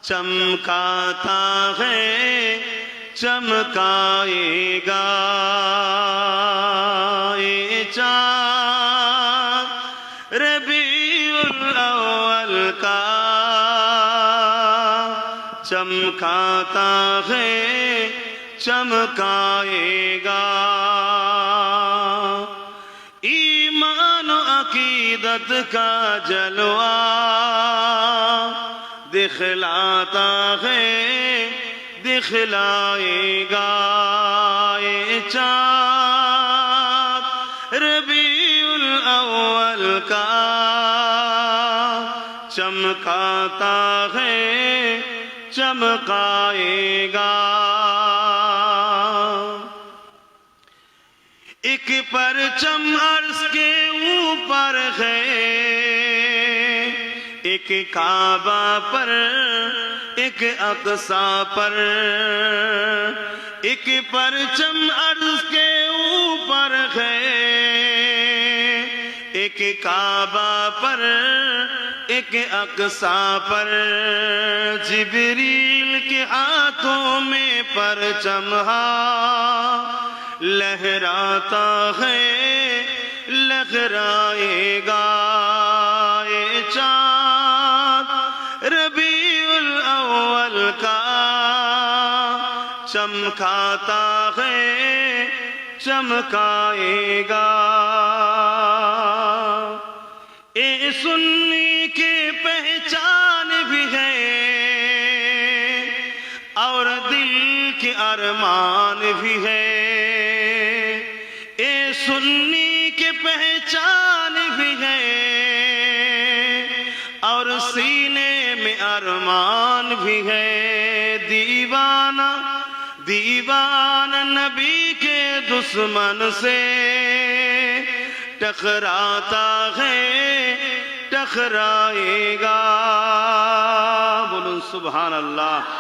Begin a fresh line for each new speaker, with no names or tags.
چمکاتا ہے چمکائے گا یہ چاند ربیع الاول کا چمکاتا ہے چمکائے گا ایمان و عقیدت کا جلوہ دکھلاتا ہے دکھلائے گا یہ چاند ربیع الاول کا چمکاتا ہے چمکائے گا ایک پرچم عرش کے اوپر ہے ایک کعبہ پر ایک اقصی پر ایک پرچم عرش کے اوپر ہے ایک کعبہ پر ایک اقصی پر جبریل کے ہاتھوں میں پرچم لہراتا ہے لہرائے گا یہ چاند ربیع الاول کا چمکاتا ہے چمکائے گا اے سنی کی پہچان بھی ہے اور دل کے ارمان بھی ہے اے سنی کی پہچان بھی ہے اور سینے میں ارمان بھی ہے دیوانہ دیوانہ نبی کے دشمن سے ٹکراتا ہے ٹکرائے گا بولو سبحان اللہ